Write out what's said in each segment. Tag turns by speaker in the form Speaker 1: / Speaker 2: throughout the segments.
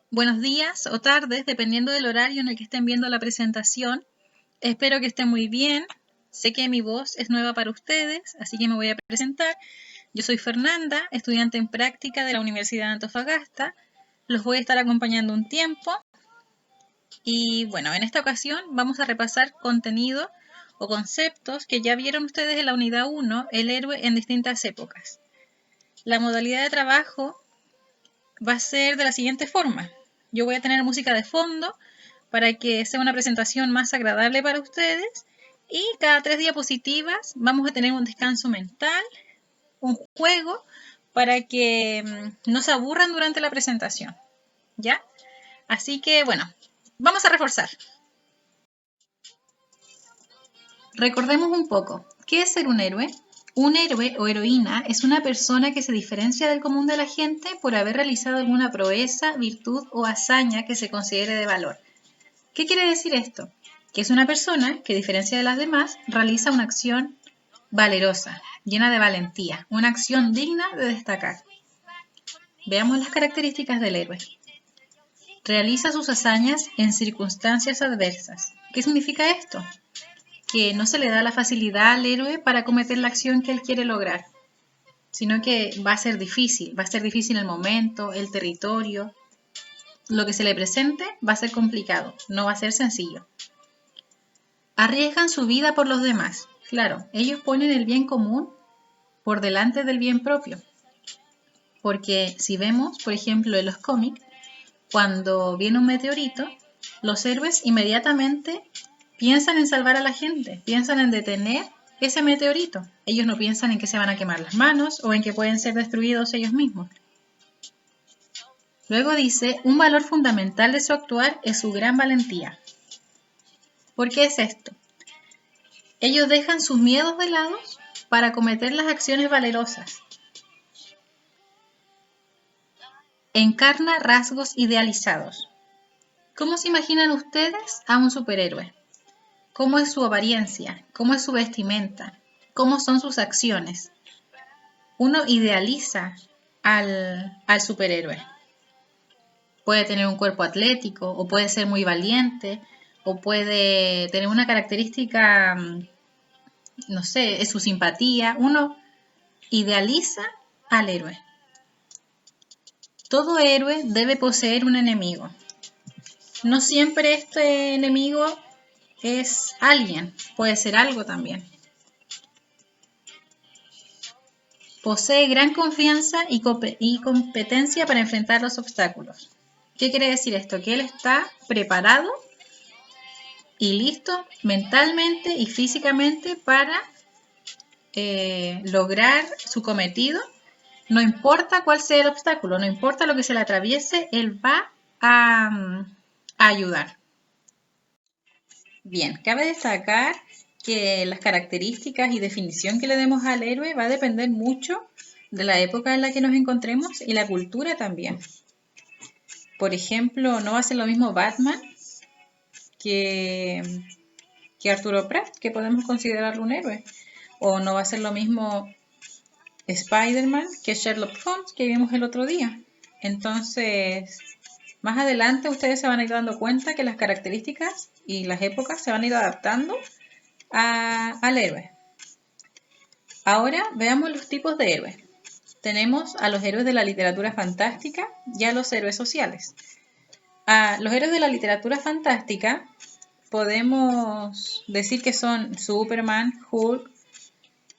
Speaker 1: Buenos días o tardes, dependiendo del horario en el que estén viendo la presentación. Espero que estén muy bien. Sé que mi voz es nueva para ustedes, así que me voy a presentar. Yo soy Fernanda, estudiante en práctica de la Universidad de Antofagasta. Los voy a estar acompañando un tiempo. Y bueno, en esta ocasión vamos a repasar contenido o conceptos que ya vieron ustedes en la unidad 1, el héroe en distintas épocas. La modalidad de trabajo va a ser de la siguiente forma. Yo voy a tener música de fondo para que sea una presentación más agradable para ustedes y cada 3 diapositivas vamos a tener un descanso mental, un juego para que no se aburran durante la presentación. ¿Ya? Así que bueno, vamos a reforzar. Recordemos un poco, ¿qué es ser un héroe? Un héroe o heroína es una persona que se diferencia del común de la gente por haber realizado alguna proeza, virtud o hazaña que se considere de valor. ¿Qué quiere decir esto? Que es una persona que, a diferencia de las demás, realiza una acción valerosa, llena de valentía, una acción digna de destacar. Veamos las características del héroe. Realiza sus hazañas en circunstancias adversas. ¿Qué significa esto? Que no se le da la facilidad al héroe para cometer la acción que él quiere lograr, sino que va a ser difícil el momento, el territorio, lo que se le presente va a ser complicado, no va a ser sencillo. Arriesgan su vida por los demás. Claro, ellos ponen el bien común por delante del bien propio. Porque si vemos, por ejemplo, en los cómics, cuando viene un meteorito, los héroes inmediatamente piensan en salvar a la gente, piensan en detener ese meteorito. Ellos no piensan en que se van a quemar las manos o en que pueden ser destruidos ellos mismos. Luego dice, un valor fundamental de su actuar es su gran valentía. ¿Por qué es esto? Ellos dejan sus miedos de lado para cometer las acciones valerosas. Encarna rasgos idealizados. ¿Cómo se imaginan ustedes a un superhéroe? ¿Cómo es su apariencia? ¿Cómo es su vestimenta? ¿Cómo son sus acciones? Uno idealiza al superhéroe. Puede tener un cuerpo atlético, o puede ser muy valiente, o puede tener una característica, no sé, es su simpatía. Uno idealiza al héroe. Todo héroe debe poseer un enemigo. No siempre este enemigo es alguien, puede ser algo también. Posee gran confianza y competencia para enfrentar los obstáculos. ¿Qué quiere decir esto? Que él está preparado y listo mentalmente y físicamente para lograr su cometido. No importa cuál sea el obstáculo, no importa lo que se le atraviese, él va a ayudar. Bien, cabe destacar que las características y definición que le demos al héroe va a depender mucho de la época en la que nos encontremos y la cultura también. Por ejemplo, no va a ser lo mismo Batman que Arturo Prat, que podemos considerarlo un héroe. O no va a ser lo mismo Spider-Man que Sherlock Holmes, que vimos el otro día. Entonces, más adelante ustedes se van a ir dando cuenta que las características y las épocas se van a ir adaptando al héroe. Ahora veamos los tipos de héroes. Tenemos a los héroes de la literatura fantástica y a los héroes sociales. A los héroes de la literatura fantástica podemos decir que son Superman, Hulk,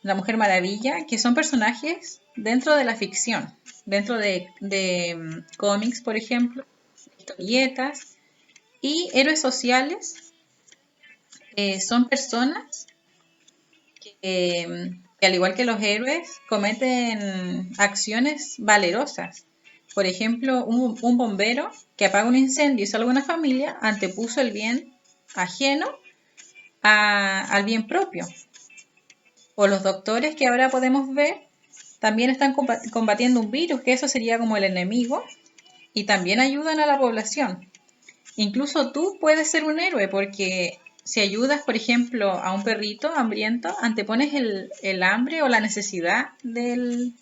Speaker 1: la Mujer Maravilla, que son personajes dentro de la ficción, dentro de cómics, por ejemplo, historietas. Y héroes sociales son personas que al igual que los héroes, cometen acciones valerosas. Por ejemplo, un bombero que apaga un incendio y salva a una familia antepuso el bien ajeno al bien propio. O los doctores que ahora podemos ver también están combatiendo un virus, que eso sería como el enemigo, y también ayudan a la población. Incluso tú puedes ser un héroe porque si ayudas, por ejemplo, a un perrito hambriento, antepones el hambre o la necesidad del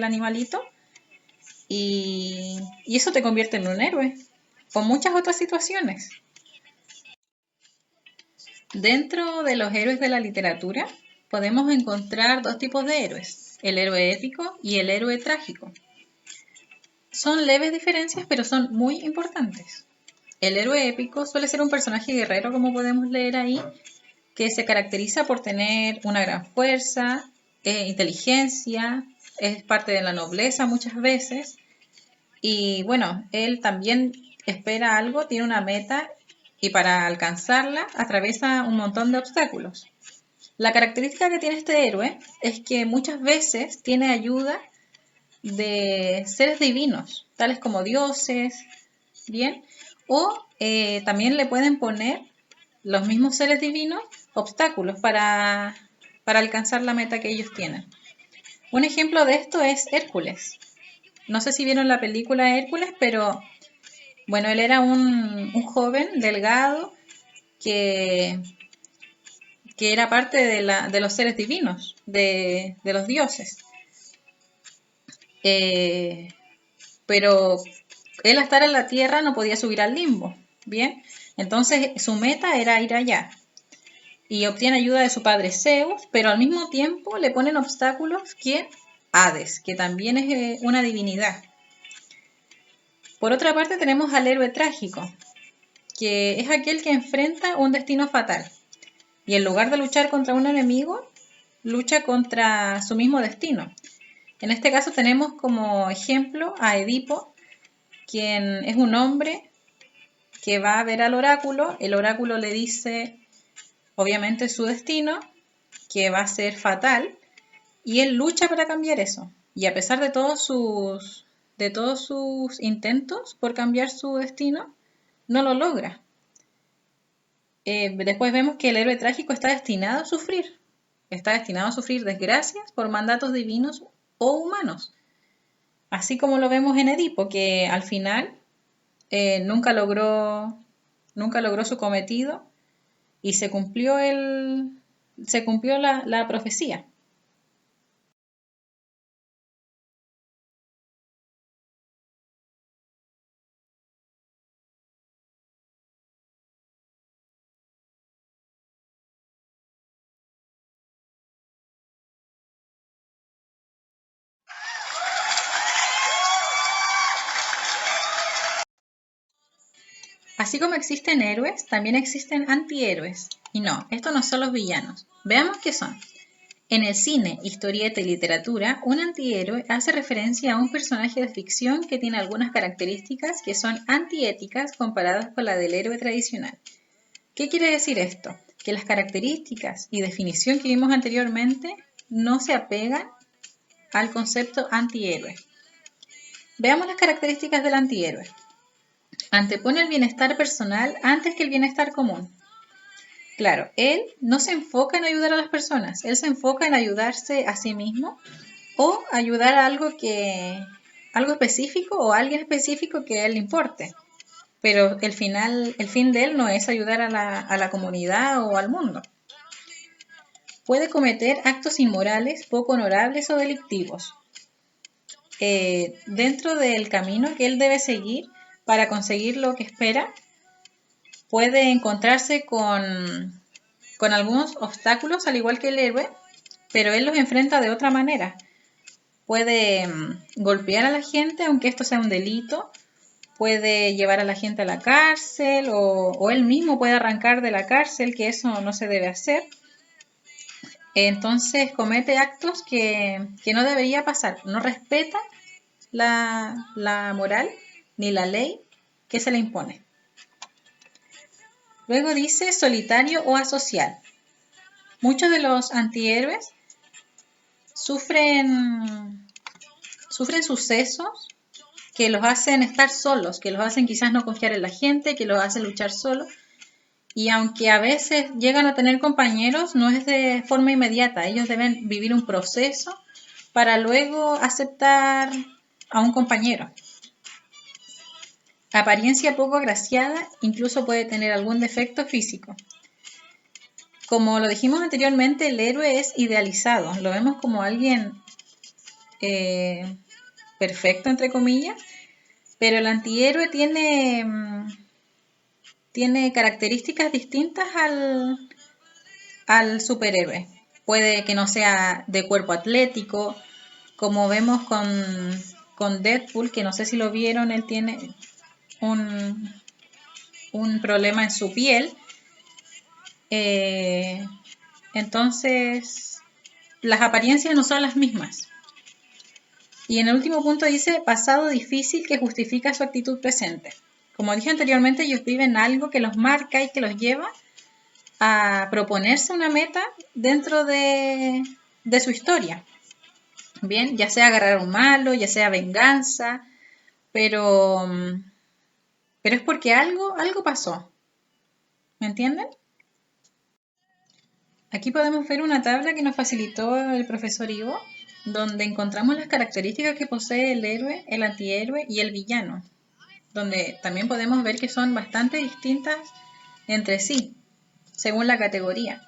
Speaker 1: animalito y eso te convierte en un héroe. o muchas otras situaciones. Dentro de los héroes de la literatura podemos encontrar dos tipos de héroes, el héroe épico y el héroe trágico. Son leves diferencias, pero son muy importantes. El héroe épico suele ser un personaje guerrero, como podemos leer ahí, que se caracteriza por tener una gran fuerza, inteligencia, es parte de la nobleza muchas veces. Y bueno, él también espera algo, tiene una meta y para alcanzarla atraviesa un montón de obstáculos. La característica que tiene este héroe es que muchas veces tiene ayuda de seres divinos, tales como dioses, ¿bien? O también le pueden poner los mismos seres divinos obstáculos para alcanzar la meta que ellos tienen. Un ejemplo de esto es Hércules. No sé si vieron la película Hércules, pero bueno, él era un joven delgado que era parte de los seres divinos, de los dioses. Pero él al estar en la tierra no podía subir al limbo, ¿bien? Entonces su meta era ir allá. Y obtiene ayuda de su padre Zeus, pero al mismo tiempo le ponen obstáculos que Hades, que también es una divinidad. Por otra parte tenemos al héroe trágico, que es aquel que enfrenta un destino fatal. Y en lugar de luchar contra un enemigo, lucha contra su mismo destino. En este caso tenemos como ejemplo a Edipo, quien es un hombre que va a ver al oráculo. El oráculo le dice, obviamente, su destino, que va a ser fatal, y él lucha para cambiar eso. Y a pesar de todos sus intentos por cambiar su destino, no lo logra. Después vemos que el héroe trágico está destinado a sufrir. Está destinado a sufrir desgracias por mandatos divinos o humanos. Así como lo vemos en Edipo, que al final nunca logró su cometido y se cumplió la profecía. Así como existen héroes, también existen antihéroes. Y no, estos no son los villanos. Veamos qué son. En el cine, historieta y literatura, un antihéroe hace referencia a un personaje de ficción que tiene algunas características que son antiéticas comparadas con la del héroe tradicional. ¿Qué quiere decir esto? Que las características y definición que vimos anteriormente no se apegan al concepto antihéroe. Veamos las características del antihéroe. Antepone el bienestar personal antes que el bienestar común. Claro, él no se enfoca en ayudar a las personas, él se enfoca en ayudarse a sí mismo o ayudar a algo específico o a alguien específico que a él le importe. Pero el fin de él no es ayudar a la comunidad o al mundo. Puede cometer actos inmorales, poco honorables o delictivos. Dentro del camino que él debe seguir para conseguir lo que espera, puede encontrarse con algunos obstáculos, al igual que el héroe, pero él los enfrenta de otra manera. Puede golpear a la gente, aunque esto sea un delito, puede llevar a la gente a la cárcel o él mismo puede arrancar de la cárcel, que eso no se debe hacer. Entonces comete actos que no debería pasar, no respeta la moral ni la ley que se le impone. Luego dice solitario o asocial. Muchos de los antihéroes sufren sucesos que los hacen estar solos, que los hacen quizás no confiar en la gente, que los hacen luchar solos. Y aunque a veces llegan a tener compañeros, no es de forma inmediata. Ellos deben vivir un proceso para luego aceptar a un compañero. Apariencia poco agraciada, incluso puede tener algún defecto físico. Como lo dijimos anteriormente, el héroe es idealizado. Lo vemos como alguien perfecto, entre comillas, Pero el antihéroe tiene características distintas al superhéroe. Puede que no sea de cuerpo atlético, como vemos con Deadpool, que no sé si lo vieron, él tiene un problema en su piel. Entonces, las apariencias no son las mismas. Y en el último punto dice pasado difícil que justifica su actitud presente. Como dije anteriormente, ellos viven algo que los marca y que los lleva a proponerse una meta dentro de su historia. Bien, ya sea agarrar a un malo, ya sea venganza, pero es porque algo pasó. ¿Me entienden? Aquí podemos ver una tabla que nos facilitó el profesor Ivo, donde encontramos las características que posee el héroe, el antihéroe y el villano, donde también podemos ver que son bastante distintas entre sí, según la categoría.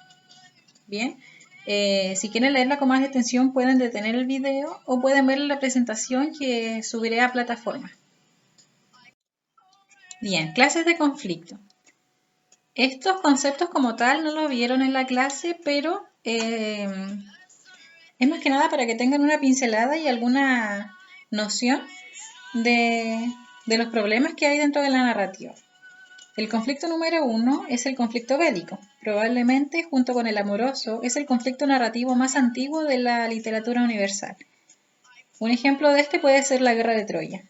Speaker 1: Bien, si quieren leerla con más atención pueden detener el video o pueden ver la presentación que subiré a plataforma. Bien, clases de conflicto. Estos conceptos como tal no lo vieron en la clase, pero es más que nada para que tengan una pincelada y alguna noción de los problemas que hay dentro de la narrativa. El conflicto número 1 es el conflicto bélico. Probablemente, junto con el amoroso, es el conflicto narrativo más antiguo de la literatura universal. Un ejemplo de este puede ser la Guerra de Troya.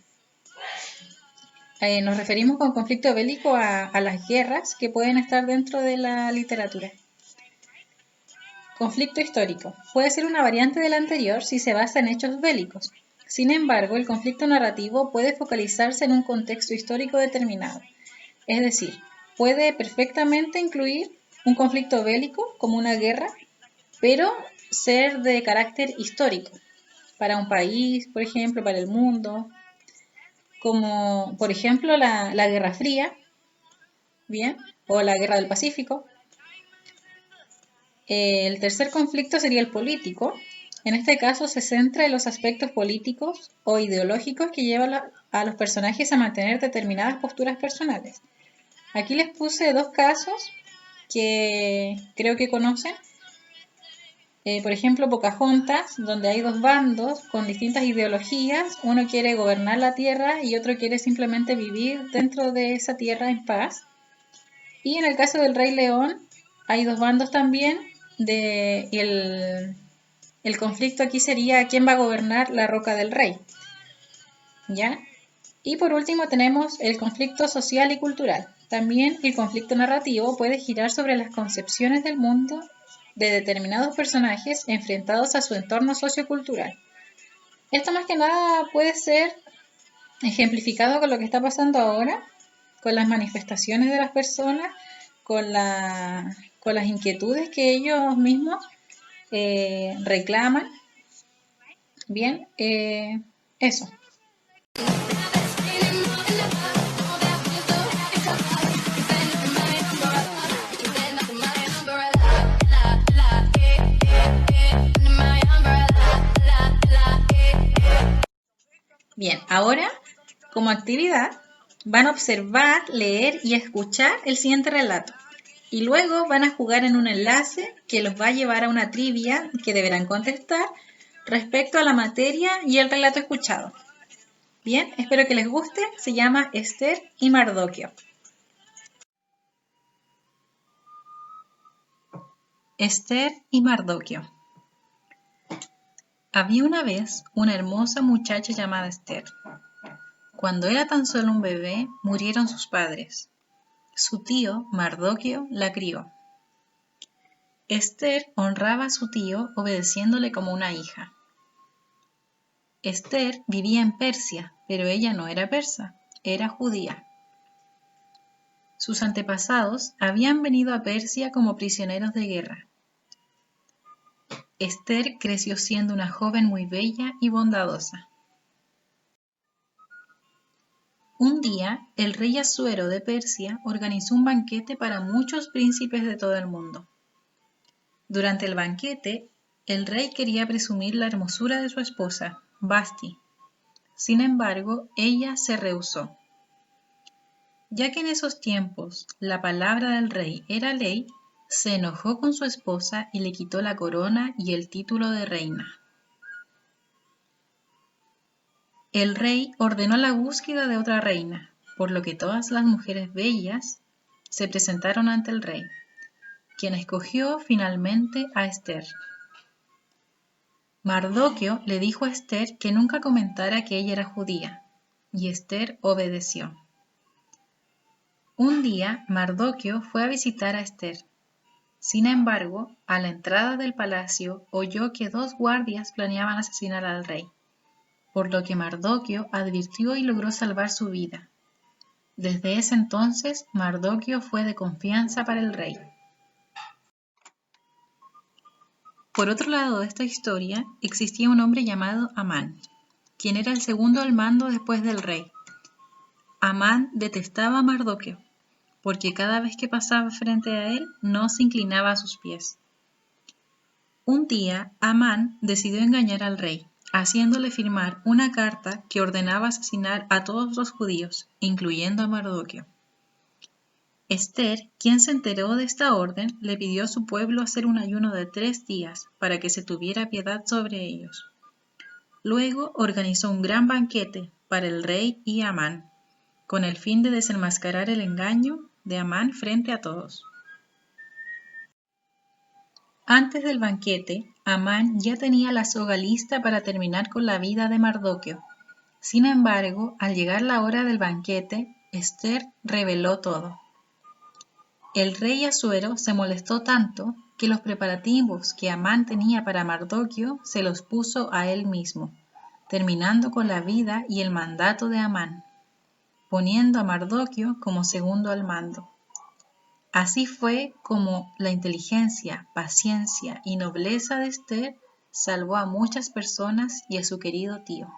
Speaker 1: Nos referimos con conflicto bélico a las guerras que pueden estar dentro de la literatura. Conflicto histórico. Puede ser una variante del anterior si se basa en hechos bélicos. Sin embargo, el conflicto narrativo puede focalizarse en un contexto histórico determinado. Es decir, puede perfectamente incluir un conflicto bélico como una guerra, pero ser de carácter histórico, para un país, por ejemplo, para el mundo, como por ejemplo la Guerra Fría, ¿bien? O la Guerra del Pacífico. El tercer conflicto sería el político. En este caso se centra en los aspectos políticos o ideológicos que llevan a los personajes a mantener determinadas posturas personales. Aquí les puse dos casos que creo que conocen. Por ejemplo, Pocahontas, donde hay dos bandos con distintas ideologías. Uno quiere gobernar la tierra y otro quiere simplemente vivir dentro de esa tierra en paz. Y en el caso del Rey León, hay dos bandos también. El conflicto aquí sería quién va a gobernar la Roca del Rey. ¿Ya? Y por último tenemos el conflicto social y cultural. También el conflicto narrativo puede girar sobre las concepciones del mundo de determinados personajes enfrentados a su entorno sociocultural. Esto más que nada puede ser ejemplificado con lo que está pasando ahora, con las manifestaciones de las personas, con las inquietudes que ellos mismos reclaman. Bien, eso. Bien, ahora como actividad van a observar, leer y escuchar el siguiente relato. Y luego van a jugar en un enlace que los va a llevar a una trivia que deberán contestar respecto a la materia y el relato escuchado. Bien, espero que les guste. Se llama Esther y Mardoqueo. Esther y Mardoqueo. Había una vez una hermosa muchacha llamada Esther. Cuando era tan solo un bebé, murieron sus padres. Su tío, Mardoqueo, la crió. Esther honraba a su tío obedeciéndole como una hija. Esther vivía en Persia, pero ella no era persa, era judía. Sus antepasados habían venido a Persia como prisioneros de guerra. Esther creció siendo una joven muy bella y bondadosa. Un día, el rey Asuero de Persia organizó un banquete para muchos príncipes de todo el mundo. Durante el banquete, el rey quería presumir la hermosura de su esposa, Vashti. Sin embargo, ella se rehusó. Ya que en esos tiempos la palabra del rey era ley, se enojó con su esposa y le quitó la corona y el título de reina. El rey ordenó la búsqueda de otra reina, por lo que todas las mujeres bellas se presentaron ante el rey, quien escogió finalmente a Esther. Mardoqueo le dijo a Esther que nunca comentara que ella era judía, y Esther obedeció. Un día Mardoqueo fue a visitar a Esther. Sin embargo, a la entrada del palacio oyó que 2 guardias planeaban asesinar al rey, por lo que Mardoqueo advirtió y logró salvar su vida. Desde ese entonces, Mardoqueo fue de confianza para el rey. Por otro lado de esta historia, existía un hombre llamado Amán, quien era el segundo al mando después del rey. Amán detestaba a Mardoqueo, porque cada vez que pasaba frente a él no se inclinaba a sus pies. Un día, Amán decidió engañar al rey, haciéndole firmar una carta que ordenaba asesinar a todos los judíos, incluyendo a Mardoqueo. Esther, quien se enteró de esta orden, le pidió a su pueblo hacer un ayuno de 3 días para que se tuviera piedad sobre ellos. Luego organizó un gran banquete para el rey y Amán, con el fin de desenmascarar el engaño de Amán frente a todos. Antes del banquete, Amán ya tenía la soga lista para terminar con la vida de Mardoqueo. Sin embargo, al llegar la hora del banquete, Esther reveló todo. El rey Asuero se molestó tanto que los preparativos que Amán tenía para Mardoqueo se los puso a él mismo, terminando con la vida y el mandato de Amán, poniendo a Mardoqueo como segundo al mando. Así fue como la inteligencia, paciencia y nobleza de Esther salvó a muchas personas y a su querido tío.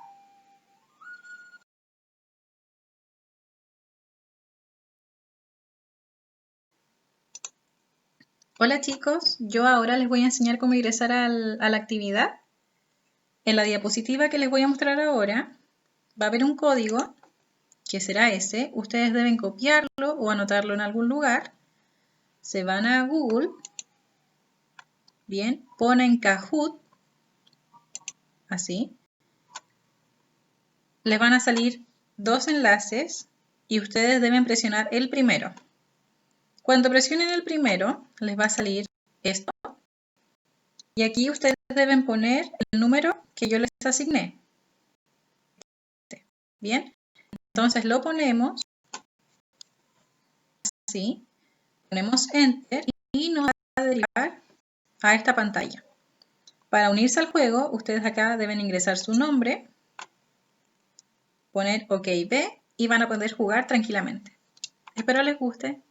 Speaker 1: Hola chicos, yo ahora les voy a enseñar cómo ingresar a la actividad. En la diapositiva que les voy a mostrar ahora va a haber un código que será ese. Ustedes deben copiarlo o anotarlo en algún lugar. Se van a Google, bien, ponen Kahoot, así. Les van a salir 2 enlaces y ustedes deben presionar el primero. Cuando presionen el primero, les va a salir esto. Y aquí ustedes deben poner el número que yo les asigné. Bien, entonces lo ponemos así, ponemos Enter y nos va a derivar a esta pantalla. Para unirse al juego, ustedes acá deben ingresar su nombre, poner OKB y van a poder jugar tranquilamente. Espero les guste.